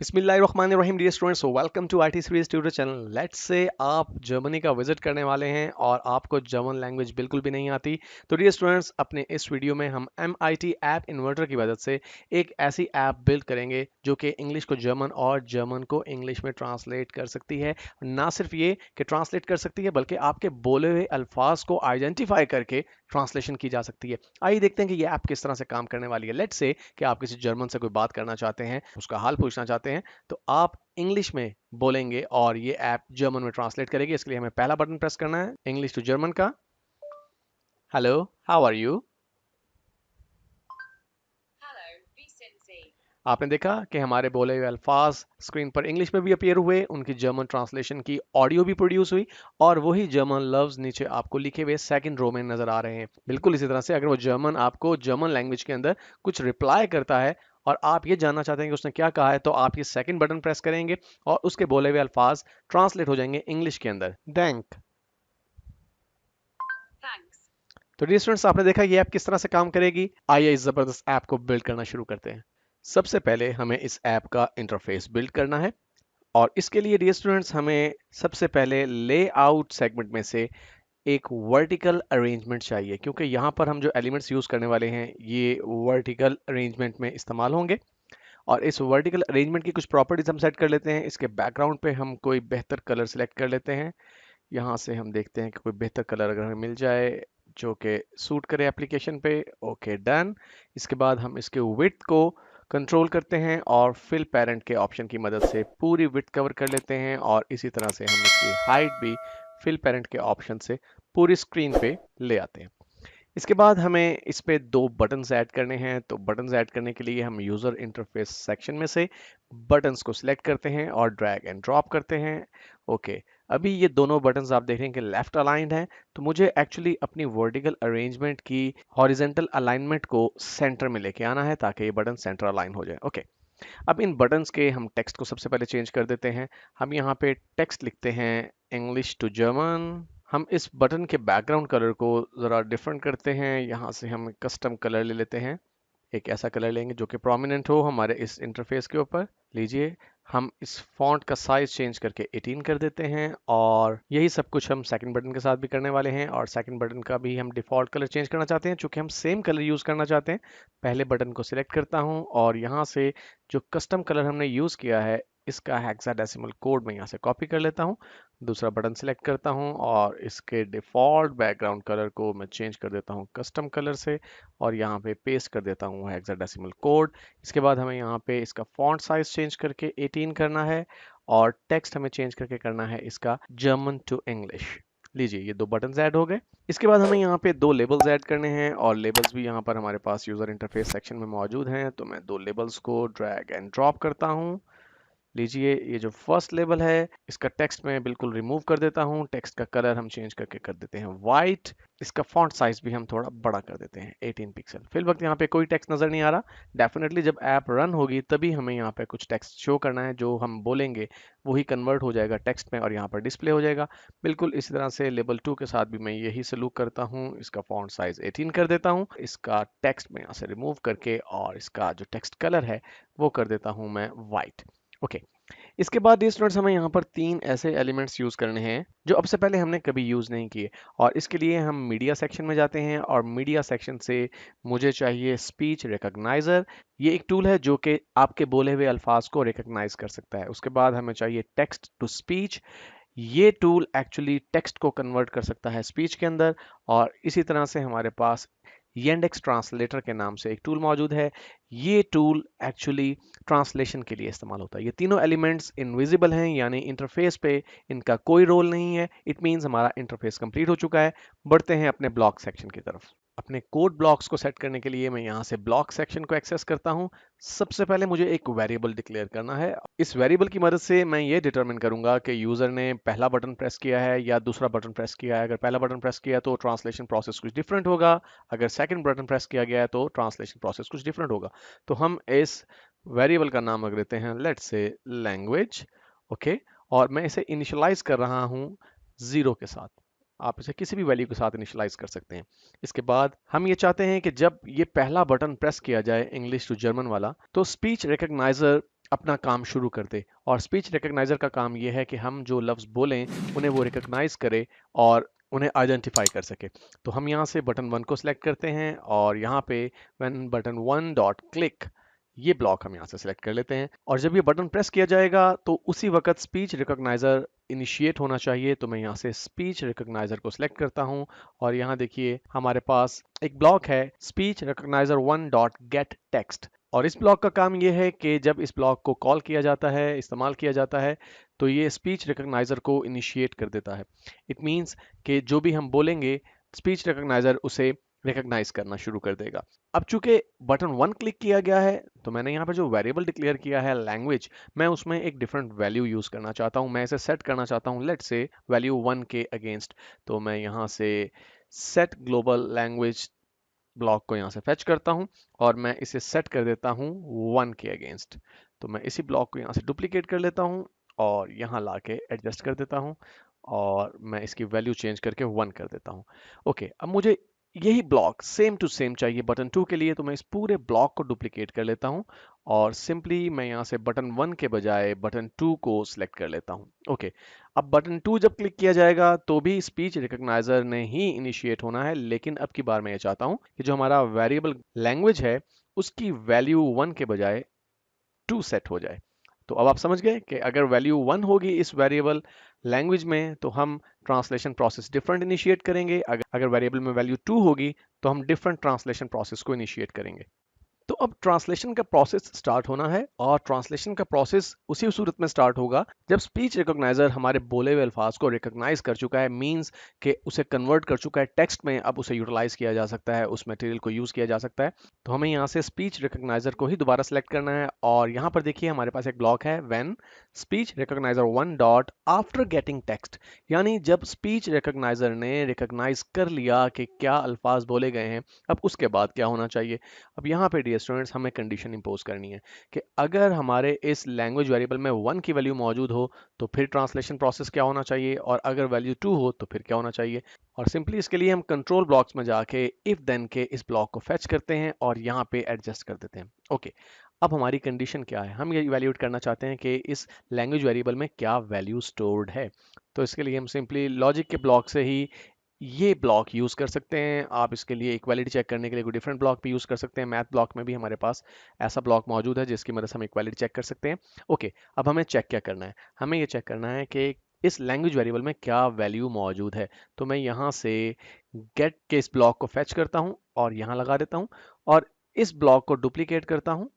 बिस्मिल्लाहिर्रहमानिर्रहीम dear students, welcome to IT series tutor channel. Let's say आप Germany का visit करने वाले हैं और आपको जर्मन लैंग्वेज बिल्कुल भी नहीं आती। तो डियर स्टूडेंट्स, अपने इस वीडियो में हम MIT ऐप इन्वर्टर की मदद से एक ऐसी ऐप बिल्ड करेंगे जो कि इंग्लिश को जर्मन और जर्मन को इंग्लिश में ट्रांसलेट कर सकती है। ना सिर्फ ये कि ट्रांसलेट कर सकती है, बल्कि आपके बोले हुए अल्फाज को आइडेंटिफाई करके ट्रांसलेशन की जा सकती है। आइए देखते हैं कि ये ऐप किस तरह से काम करने वाली है। लेट्स से कि आप किसी जर्मन से कोई बात करना चाहते हैं, उसका हाल पूछना चाहते हैं, तो आप इंग्लिश में बोलेंगे और ये ऐप जर्मन में ट्रांसलेट करेगी। इसके लिए हमें पहला बटन प्रेस करना है इंग्लिश टू जर्मन का। Hello, how are you. आपने देखा कि हमारे बोले हुए अल्फाज स्क्रीन पर इंग्लिश में भी अपीयर हुए, उनकी जर्मन ट्रांसलेशन की ऑडियो भी प्रोड्यूस हुई और वही जर्मन लफ्ज नीचे आपको लिखे हुए सेकंड रो में नजर आ रहे हैं। बिल्कुल इसी तरह से अगर वो जर्मन आपको जर्मन लैंग्वेज के अंदर कुछ रिप्लाई करता है और आप ये जानना चाहते हैं कि उसने क्या कहा है, तो आप ये सेकंड बटन प्रेस करेंगे और उसके बोले हुए अल्फाज ट्रांसलेट हो जाएंगे इंग्लिश के अंदर। थैंक। तो डियर स्टूडेंट्स, आपने देखा ये ऐप किस तरह से काम करेगी। आइए इस जबरदस्त ऐप को बिल्ड करना शुरू करते हैं। सबसे पहले हमें इस ऐप का इंटरफेस बिल्ड करना है और इसके लिए डियर स्टूडेंट्स हमें सबसे पहले लेआउट सेगमेंट में से एक वर्टिकल अरेंजमेंट चाहिए, क्योंकि यहाँ पर हम जो एलिमेंट्स यूज करने वाले हैं ये वर्टिकल अरेंजमेंट में इस्तेमाल होंगे। और इस वर्टिकल अरेंजमेंट की कुछ प्रॉपर्टीज हम सेट कर लेते हैं। इसके बैकग्राउंड पे हम कोई बेहतर कलर सेलेक्ट कर लेते हैं। यहाँ से हम देखते हैं कि कोई बेहतर कलर अगर हमें मिल जाए जो कि सूट करे एप्लीकेशन पे। Okay, done. इसके बाद हम इसके विड्थ को कंट्रोल करते हैं और फिल पेरेंट के ऑप्शन की मदद से पूरी विड्थ कवर कर लेते हैं और इसी तरह से हम इसकी हाइट भी फिल पेरेंट के ऑप्शन से पूरी स्क्रीन पे ले आते हैं। इसके बाद हमें इस पे दो बटन्स ऐड करने हैं। तो बटन्स ऐड करने के लिए हम यूज़र इंटरफेस सेक्शन में से बटन्स को सिलेक्ट करते हैं और ड्रैग एंड ड्रॉप करते हैं। ओके, अभी ये दोनों बटन्स आप देख रहे हैं कि लेफ्ट अलाइंड हैं, तो मुझे एक्चुअली अपनी वर्टिकल अरेंजमेंट की हॉरिजेंटल अलाइनमेंट को सेंटर में लेके आना है ताकि ये बटन सेंटर अलाइन हो जाए। ओके, अब इन बटन्स के हम टेक्स्ट को सबसे पहले चेंज कर देते हैं। हम यहाँ पे टेक्स्ट लिखते हैं इंग्लिश टू जर्मन। हम इस बटन के बैकग्राउंड कलर को ज़रा डिफरेंट करते हैं। यहाँ से हम कस्टम कलर ले लेते हैं। एक ऐसा कलर लेंगे जो कि प्रोमिनेंट हो हमारे इस इंटरफेस के ऊपर। लीजिए, हम इस फॉन्ट का साइज चेंज करके 18 कर देते हैं और यही सब कुछ हम सेकंड बटन के साथ भी करने वाले हैं। और सेकंड बटन का भी हम डिफ़ॉल्ट कलर चेंज करना चाहते हैं, चूंकि हम सेम कलर यूज़ करना चाहते हैं। पहले बटन को सिलेक्ट करता हूं और यहाँ से जो कस्टम कलर हमने यूज़ किया है इसका हेक्साडेसिमल कोड मैं यहाँ से कॉपी कर लेता हूँ। दूसरा बटन सिलेक्ट करता हूँ और इसके डिफ़ॉल्ट बैकग्राउंड कलर को मैं चेंज कर देता हूँ कस्टम कलर से और यहाँ पे पेस्ट कर देता हूँ हेक्साडेसिमल कोड। इसके बाद हमें यहाँ पे इसका फॉन्ट साइज चेंज करके 18 करना है और टेक्स्ट हमें चेंज करके करना है इसका जर्मन टू इंग्लिश। लीजिए, ये दो बटन्स ऐड हो गए। इसके बाद हमें यहाँ पे दो लेबल्स ऐड करने हैं और लेबल्स भी यहाँ पर हमारे पास यूज़र इंटरफेस सेक्शन में मौजूद हैं। तो मैं दो लेबल्स को ड्रैग एंड ड्रॉप करता हूँ। लीजिए, ये जो फर्स्ट लेबल है इसका टेक्स्ट मैं बिल्कुल रिमूव कर देता हूँ। टेक्स्ट का कलर हम चेंज करके कर देते हैं वाइट। इसका फॉन्ट साइज भी हम थोड़ा बड़ा कर देते हैं 18 पिक्सल। फिल वक्त यहाँ पे कोई टेक्स्ट नज़र नहीं आ रहा। डेफिनेटली जब ऐप रन होगी तभी हमें यहाँ पे कुछ टेक्स्ट शो करना है। जो हम बोलेंगे वही कन्वर्ट हो जाएगा टेक्स्ट में और यहाँ पर डिस्प्ले हो जाएगा। बिल्कुल इसी तरह से लेबल 2 के साथ भी मैं यही सलूक करता हूँ। इसका फॉन्ट साइज 18 कर देता हूँ। इसका टेक्स्ट में यहाँ से रिमूव करके और इसका जो टेक्स्ट कलर है वो कर देता हूँ मैं वाइट। ओके, इसके बाद डियर स्टूडेंट्स हमें यहाँ पर तीन ऐसे एलिमेंट्स यूज़ करने हैं जो अब से पहले हमने कभी यूज़ नहीं किए। और इसके लिए हम मीडिया सेक्शन में जाते हैं और मीडिया सेक्शन से मुझे चाहिए स्पीच रिकॉग्नाइजर। ये एक टूल है जो कि आपके बोले हुए अल्फाज को रिकॉग्नाइज कर सकता है। उसके बाद हमें चाहिए टेक्स्ट टू स्पीच। ये टूल एक्चुअली टेक्स्ट को कन्वर्ट कर सकता है स्पीच के अंदर। और इसी तरह से हमारे पास येंडेक्स ट्रांसलेटर के नाम से एक टूल मौजूद है। ये टूल एक्चुअली ट्रांसलेशन के लिए इस्तेमाल होता है। ये तीनों एलिमेंट्स इनविजिबल हैं, यानी इंटरफेस पे इनका कोई रोल नहीं है। इट मीन्स हमारा इंटरफेस कंप्लीट हो चुका है। बढ़ते हैं अपने ब्लॉक सेक्शन की तरफ। अपने कोड ब्लॉक्स को सेट करने के लिए मैं यहाँ से ब्लॉक सेक्शन को एक्सेस करता हूँ। सबसे पहले मुझे एक वेरिएबल डिक्लेयर करना है। इस वेरिएबल की मदद से मैं ये डिटरमिन करूंगा कि यूज़र ने पहला बटन प्रेस किया है या दूसरा बटन प्रेस किया है। अगर पहला बटन प्रेस किया तो ट्रांसलेशन प्रोसेस कुछ डिफरेंट होगा। अगर सेकंड बटन प्रेस किया गया है तो ट्रांसलेशन प्रोसेस कुछ डिफरेंट होगा। तो हम इस वेरिएबल का नाम रख देते हैं लेट्स से लैंग्वेज। ओके, और मैं इसे इनिशियलाइज कर रहा हूँ 0 के साथ। आप इसे किसी भी वैल्यू के साथ इनिशियलाइज कर सकते हैं। इसके बाद हम ये चाहते हैं कि जब ये पहला बटन प्रेस किया जाए इंग्लिश टू जर्मन वाला, तो स्पीच रिकॉग्नाइजर अपना काम शुरू कर दे। और स्पीच रिकग्नाइजर का काम ये है कि हम जो लफ्ज़ बोलें उन्हें वो रिकग्नाइज करे और उन्हें आइडेंटिफाई कर सके। तो हम यहाँ से बटन 1 को सिलेक्ट करते हैं और यहाँ पे व्हेन बटन 1 डॉट क्लिक, ये ब्लॉक हम यहाँ से सिलेक्ट कर लेते हैं। और जब ये बटन प्रेस किया जाएगा तो उसी वक्त स्पीच रिकॉग्नाइजर इनिशिएट होना चाहिए। तो मैं यहाँ से स्पीच रिकॉग्नाइजर को सिलेक्ट करता हूँ और यहाँ देखिए हमारे पास एक ब्लॉक है speech recogniser 1 dot gate text. और इस ब्लॉक का काम ये है कि जब इस ब्लॉक को कॉल किया जाता है, इस्तेमाल किया जाता है, तो ये स्पीच रिकॉग्नाइजर को इनिशिएट कर देता है। इट मीन्स कि जो भी हम बोलेंगे स्पीच रिकॉग्नाइजर उसे रिकॉग्नाइज करना शुरू कर देगा। अब चूंकि बटन 1 क्लिक किया गया है तो मैंने यहाँ पर जो वेरिएबल डिक्लेयर किया है लैंग्वेज, मैं उसमें एक डिफरेंट वैल्यू यूज करना चाहता हूँ। मैं इसे सेट करना चाहता हूँ लेट से वैल्यू 1 के अगेंस्ट। तो मैं यहाँ से सेट ग्लोबल लैंग्वेज ब्लॉक को यहाँ से फेच करता हूँ और मैं इसे सेट कर देता हूँ 1 के अगेंस्ट। तो मैं इसी ब्लॉक को यहाँ से डुप्लीकेट कर लेता हूँ और यहाँ ला के एडजस्ट कर देता हूँ और मैं इसकी वैल्यू चेंज करके 1 कर देता हूँ। ओके, अब मुझे यही ब्लॉक सेम टू सेम चाहिए बटन 2 के लिए। तो मैं इस पूरे ब्लॉक को डुप्लीकेट कर लेता हूँ और सिंपली मैं यहाँ से बटन 1 के बजाय बटन 2 को सिलेक्ट कर लेता हूँ। ओके, अब बटन 2 जब क्लिक किया जाएगा तो भी स्पीच रिकॉग्नाइजर ने ही इनिशिएट होना है, लेकिन अब की बार मैं ये चाहता हूँ कि जो हमारा वेरिएबल लैंग्वेज है उसकी वैल्यू 1 के बजाय 2 सेट हो जाए। तो अब आप समझ गए कि अगर वैल्यू 1 होगी इस वेरिएबल लैंग्वेज में तो हम ट्रांसलेशन प्रोसेस डिफरेंट इनिशिएट करेंगे। अगर वेरिएबल में वैल्यू 2 होगी तो हम डिफरेंट ट्रांसलेशन प्रोसेस को इनिशिएट करेंगे। तो अब ट्रांसलेशन का प्रोसेस स्टार्ट होना है और ट्रांसलेशन का प्रोसेस उसी सूरत में स्टार्ट होगा जब स्पीच रिकॉग्नाइजर हमारे बोले हुए अल्फाज को रिकॉग्नाइज कर चुका है, मींस कि उसे कन्वर्ट कर चुका है टेक्स्ट में। अब उसे यूटिलाइज किया जा सकता है, उस मटेरियल को यूज किया जा सकता है। तो हमें यहाँ से स्पीच रिकॉग्नाइजर को ही दोबारा सेलेक्ट करना है और यहाँ पर देखिए हमारे पास एक ब्लॉक है when speech recogniser 1 dot after getting text, यानी जब स्पीच रिकॉग्नाइजर ने रिकॉग्नाइज कर लिया कि क्या अल्फाज बोले गए हैं, अब उसके बाद क्या होना चाहिए। अब यहाँ पे डियर स्टूडेंट्स हमें कंडीशन इंपोज करनी है कि अगर हमारे इस लैंग्वेज वेरिएबल में 1 की वैल्यू मौजूद हो तो फिर ट्रांसलेशन प्रोसेस क्या होना चाहिए, और अगर वैल्यू 2 हो तो फिर क्या होना चाहिए। और सिंपली इसके लिए हम कंट्रोल ब्लॉक्स में जाके इफ देन के इस ब्लॉक को फेच करते हैं और यहाँ पे एडजस्ट कर देते हैं। ओके, अब हमारी कंडीशन क्या है, हम ये इवैल्यूएट करना चाहते हैं कि इस लैंग्वेज वेरिएबल में क्या वैल्यू स्टोर्ड है। तो इसके लिए हम सिंपली लॉजिक के ब्लॉक से ही ये ब्लॉक यूज़ कर सकते हैं। आप इसके लिए इक्वालिटी चेक करने के लिए कोई डिफरेंट ब्लॉक भी यूज़ कर सकते हैं। मैथ ब्लॉक में भी हमारे पास ऐसा ब्लॉक मौजूद है जिसकी मदद से हम इक्वालिटी चेक कर सकते हैं। ओके, अब हमें चेक क्या करना है, हमें ये चेक करना है कि इस लैंग्वेज वेरिएबल में क्या वैल्यू मौजूद है। तो मैं यहाँ से गेट के इस ब्लॉक को फेच करता हूँ और यहाँ लगा देता हूँ और इस ब्लॉक को डुप्लीकेट करता हूँ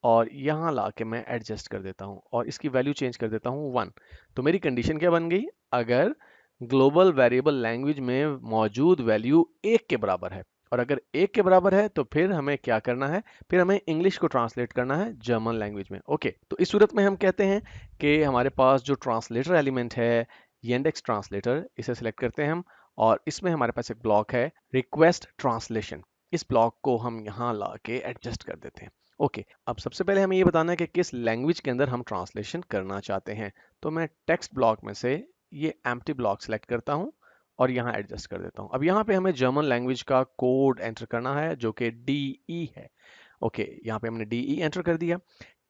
और यहाँ ला के मैं एडजस्ट कर देता हूँ और इसकी वैल्यू चेंज कर देता हूँ 1। तो मेरी कंडीशन क्या बन गई, अगर ग्लोबल वेरिएबल लैंग्वेज में मौजूद वैल्यू 1 के बराबर है, और अगर 1 के बराबर है तो फिर हमें क्या करना है, फिर हमें इंग्लिश को ट्रांसलेट करना है जर्मन लैंग्वेज में। ओके, तो इस सूरत में हम कहते हैं कि हमारे पास जो ट्रांसलेटर एलिमेंट है येंडेक्स ट्रांसलेटर, इसे सिलेक्ट करते हैं हम और इसमें हमारे पास एक ब्लॉक है रिक्वेस्ट ट्रांसलेशन। इस ब्लॉक को हम यहाँ ला के एडजस्ट कर देते हैं। ओके, अब सबसे पहले हमें ये बताना है कि किस लैंग्वेज के अंदर हम ट्रांसलेशन करना चाहते हैं। तो मैं टेक्स्ट ब्लॉक में से ये एम्प्टी ब्लॉक सेलेक्ट करता हूँ और यहाँ एडजस्ट कर देता हूँ। अब यहाँ पे हमें जर्मन लैंग्वेज का कोड एंटर करना है जो कि DE है। ओके, यहाँ पे हमने DE एंटर कर दिया।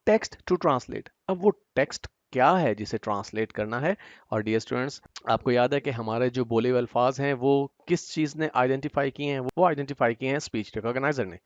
टेक्स्ट टू ट्रांसलेट, अब वो टेक्स्ट क्या है जिसे ट्रांसलेट करना है। और डियर स्टूडेंट्स, आपको याद है कि हमारे जो बोले हुए अल्फाज हैं वो किस चीज़ ने आइडेंटिफाई किए हैं, वो आइडेंटिफाई किए हैं स्पीच रिकॉग्नाइजर ने।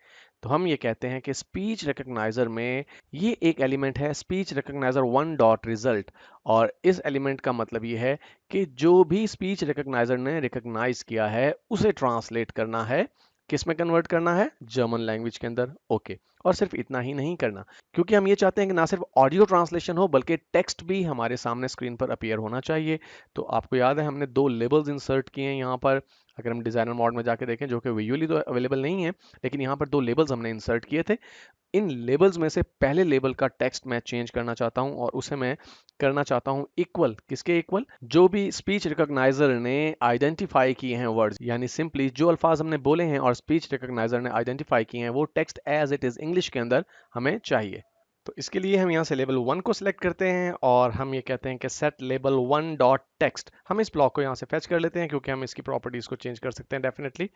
तो हम ये कहते हैं कि स्पीच रिकॉग्नाइजर में ये एक एलिमेंट है स्पीच रिकॉग्नाइजर 1 डॉट रिजल्ट, और इस एलिमेंट का मतलब ये है कि जो भी स्पीच रिकॉग्नाइजर ने रिकॉग्नाइज किया है उसे ट्रांसलेट करना है, किस में कन्वर्ट करना है, जर्मन लैंग्वेज के अंदर। ओके, और सिर्फ इतना ही नहीं करना, क्योंकि हम ये चाहते हैं कि ना सिर्फ ऑडियो ट्रांसलेशन हो बल्कि टेक्स्ट भी हमारे सामने स्क्रीन पर अपीयर होना चाहिए। तो आपको याद है हमने 2 लेबल्स इंसर्ट किए हैं यहाँ पर। अगर हम डिजाइनर मोड में जाके देखें, जो कि विजुअली तो अवेलेबल नहीं है, लेकिन यहाँ पर 2 लेबल्स हमने इंसर्ट किए थे। इन लेबल्स में से पहले लेबल का टेक्स्ट मैं चेंज करना चाहता हूं और उसे मैं करना चाहता हूं इक्वल, किसके इक्वल, जो भी स्पीच रिकॉग्नाइजर ने आइडेंटिफाई किए हैं वर्ड्स, यानी सिंपली जो अल्फाज हमने बोले हैं और स्पीच रिकॉग्नाइजर ने आइडेंटिफाई किए हैं वो text as it is English के अंदर हमें चाहिए। तो इसके लिए हम यहाँ से लेबल 1 को सिलेक्ट करते हैं और हम ये कहते हैं कि सेट लेबल 1 डॉट टेक्स्ट। हम इस ब्लॉक को यहाँ से फेच कर लेते हैं क्योंकि हम इसकी प्रॉपर्टीज़ को चेंज कर सकते हैं डेफिनेटली।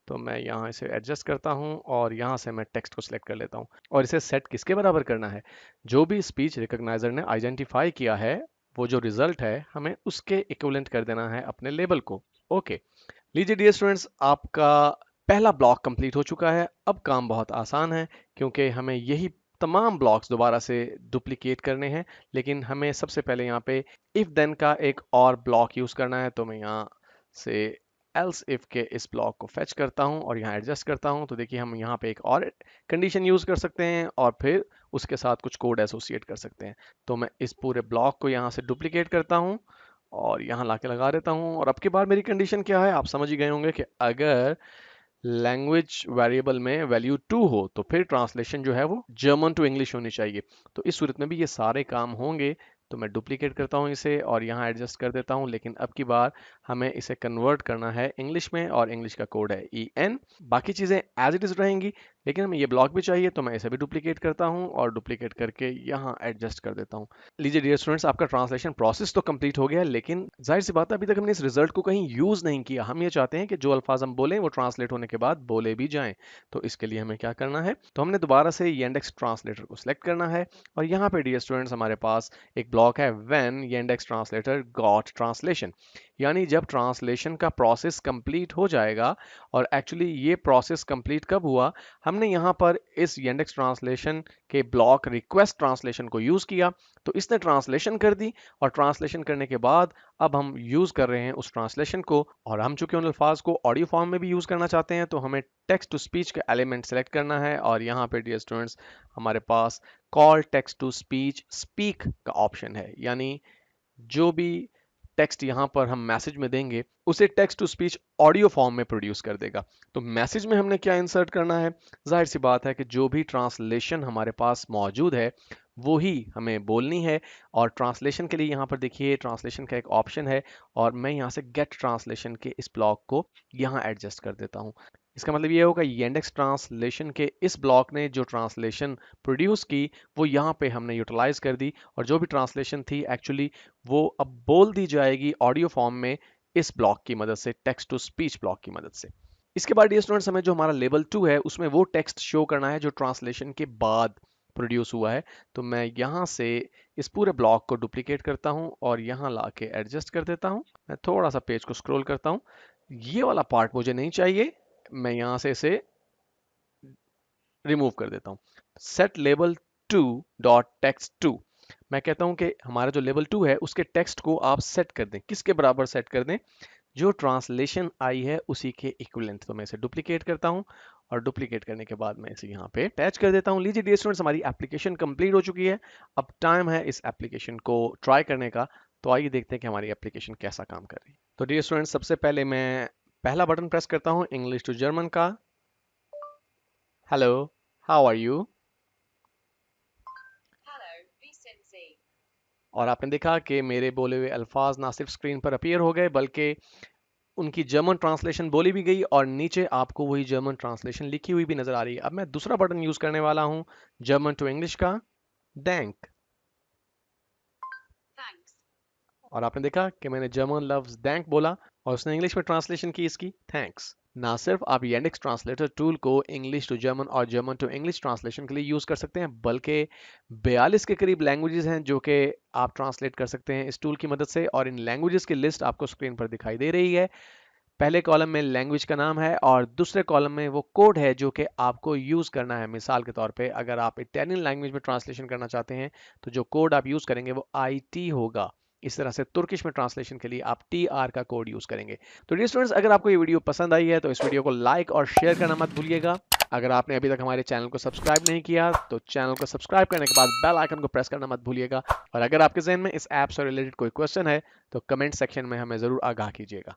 तो मैं यहाँ इसे एडजस्ट करता हूँ और यहाँ से मैं टेक्स्ट को सिलेक्ट कर लेता हूँ। और इसे सेट किसके बराबर करना है? जो भी स्पीच रिकॉग्नाइजर ने आइडेंटिफाई किया है, वो जो रिजल्ट है, हमें उसके इक्विवेलेंट कर देना है अपने लेबल को। ओके, लीजिए डियर स्टूडेंट्स, आपका पहला ब्लॉक कंप्लीट हो चुका है। अब काम बहुत आसान है क्योंकि हमें यही तमाम ब्लॉक्स दोबारा से डुप्लीकेट करने हैं, लेकिन हमें सबसे पहले यहाँ पे इफ देन का एक और ब्लॉक यूज करना है। तो मैं यहाँ से एल्स इफ के इस ब्लॉक को फेच करता हूँ और यहाँ एडजस्ट करता हूँ। तो देखिए हम यहाँ पे एक और कंडीशन यूज कर सकते हैं और फिर उसके साथ कुछ कोड एसोसिएट कर सकते हैं। तो मैं इस पूरे ब्लॉक को यहाँ से डुप्लीकेट करता हूँ और यहाँ लाके लगा देता हूँ। और अब की बार मेरी कंडीशन क्या है, आप समझ ही गए होंगे कि अगर लैंग्वेज वेरिएबल में वैल्यू 2 हो तो फिर ट्रांसलेशन जो है वो जर्मन टू इंग्लिश होनी चाहिए। तो इस सूरत में भी ये सारे काम होंगे। तो मैं डुप्लीकेट करता हूँ इसे और यहाँ एडजस्ट कर देता हूँ, लेकिन अब की बार हमें इसे कन्वर्ट करना है इंग्लिश में और इंग्लिश का कोड है EN। बाकी चीज़ें एज इट इज़ रहेंगी, लेकिन हमें ये ब्लॉक भी चाहिए। तो मैं इसे भी डुप्लीकेट करता हूँ और डुप्लीकेट करके यहाँ एडजस्ट कर देता हूँ। लीजिए डियर स्टूडेंट्स, आपका ट्रांसलेशन प्रोसेस तो कंप्लीट हो गया, लेकिन जाहिर सी बात है अभी तक हमने इस रिजल्ट को कहीं यूज नहीं किया। हम ये चाहते हैं कि जो अल्फाज हम बोलें वो ट्रांसलेट होने के बाद बोले भी जाएं। तो इसके लिए हमें क्या करना है, तो हमने दोबारा से Yandex ट्रांसलेटर को सिलेक्ट करना है और यहाँ पे डियर स्टूडेंट्स हमारे पास एक ब्लॉक है when Yandex translator got translation, यानी जब ट्रांसलेशन का प्रोसेस कंप्लीट हो जाएगा। और एक्चुअली ये प्रोसेस कंप्लीट कब हुआ, हमने यहाँ पर इस Yandex ट्रांसलेशन के ब्लॉक रिक्वेस्ट ट्रांसलेशन को यूज किया। तो इसने ट्रांसलेशन कर दी और ट्रांसलेशन करने के बाद अब हम यूज कर रहे हैं उस ट्रांसलेशन को। और हम चूंकि उन अल्फाज को ऑडियो फॉर्म में भी यूज करना चाहते हैं, तो हमें टेक्स्ट टू स्पीच का एलिमेंट सेलेक्ट करना है और यहाँ पे डियर स्टूडेंट्स हमारे पास call text to speech speak का ऑप्शन है, यानी जो भी टेक्स्ट यहाँ पर हम मैसेज में देंगे उसे text to speech audio form में प्रोड्यूस कर देगा। तो मैसेज में हमने क्या इंसर्ट करना है, जाहिर सी बात है कि जो भी ट्रांसलेशन हमारे पास मौजूद है वो ही हमें बोलनी है। और ट्रांसलेशन के लिए यहाँ पर देखिए ट्रांसलेशन का एक ऑप्शन है और मैं यहाँ से गेट ट्रांसलेशन के इस ब्लॉक को यहाँ एडजस्ट कर देता हूँ। इसका मतलब ये होगा Yandex ट्रांसलेशन के इस ब्लॉक ने जो ट्रांसलेशन प्रोड्यूस की वो यहाँ पे हमने यूटिलाइज कर दी और जो भी ट्रांसलेशन थी एक्चुअली वो अब बोल दी जाएगी ऑडियो फॉर्म में इस ब्लॉक की मदद से, टेक्स्ट टू स्पीच ब्लॉक की मदद से। इसके बाद डियर स्टूडेंट्स हमें जो हमारा लेवल 2 है उसमें वो टेक्स्ट शो करना है जो ट्रांसलेशन के बाद प्रोड्यूस हुआ है। तो मैं यहाँ से इस पूरे ब्लॉक को डुप्लीकेट करता हूँ और यहाँ ला के एडजस्ट कर देता हूँ। मैं थोड़ा सा पेज को स्क्रॉल करता हूँ, ये वाला पार्ट मुझे नहीं चाहिए, मैं यहाँ से इसे रिमूव कर देता हूँ। सेट लेबल 2 डॉट टेक्स्ट 2, मैं कहता हूँ कि हमारा जो लेवल 2 है उसके टेक्स्ट को आप सेट कर दें। किसके बराबर सेट कर दें, जो ट्रांसलेशन आई है उसी के इक्विवेलेंट। तो मैं इसे डुप्लीकेट करता हूँ और डुप्लीकेट करने के बाद मैं इसे यहाँ पे अटैच कर देता हूँ। लीजिए डियर स्टूडेंट्स, हमारी एप्लीकेशन कंप्लीट हो चुकी है। अब टाइम है इस एप्लीकेशन को ट्राई करने का। तो आइए देखते हैं कि हमारी एप्लीकेशन कैसा काम कर रही है। तो डियर स्टूडेंट्स, सबसे पहले मैं पहला बटन प्रेस करता हूँ इंग्लिश टू जर्मन का। Hello, how are you. और आपने देखा कि मेरे बोले हुए अल्फाज ना सिर्फ स्क्रीन पर अपीयर हो गए बल्कि उनकी जर्मन ट्रांसलेशन बोली भी गई और नीचे आपको वही जर्मन ट्रांसलेशन लिखी हुई भी नजर आ रही है। अब मैं दूसरा बटन यूज करने वाला हूं जर्मन टू इंग्लिश का, डैंक। और आपने देखा कि मैंने जर्मन लफ्ज डैंक बोला और उसने इंग्लिश में ट्रांसलेशन की इसकी थैंक्स। ना सिर्फ आप Yandex ट्रांसलेटर टूल को इंग्लिश टू जर्मन और जर्मन टू इंग्लिश ट्रांसलेशन के लिए यूज कर सकते हैं, बल्कि 42 के करीब लैंग्वेजेस हैं जो कि आप ट्रांसलेट कर सकते हैं इस टूल की मदद से। और इन लैंग्वेजेस की लिस्ट आपको स्क्रीन पर दिखाई दे रही है। पहले कॉलम में लैंग्वेज का नाम है और दूसरे कॉलम में वो कोड है जो कि आपको यूज करना है। मिसाल के तौर पे अगर आप इटालियन लैंग्वेज में ट्रांसलेशन करना चाहते हैं तो जो कोड आप यूज करेंगे वो IT होगा। इस तरह से तुर्किश में ट्रांसलेशन के लिए आप TR का कोड यूज करेंगे। तो डियर स्टूडेंट्स, अगर आपको ये वीडियो पसंद आई है तो इस वीडियो को लाइक और शेयर करना मत भूलिएगा। अगर आपने अभी तक हमारे चैनल को सब्सक्राइब नहीं किया तो चैनल को सब्सक्राइब करने के बाद बेल आइकन को प्रेस करना मत भूलिएगा। और अगर आपके जहन में इस ऐप से रिलेटेड कोई क्वेश्चन है तो कमेंट सेक्शन में हमें जरूर आगाह कीजिएगा।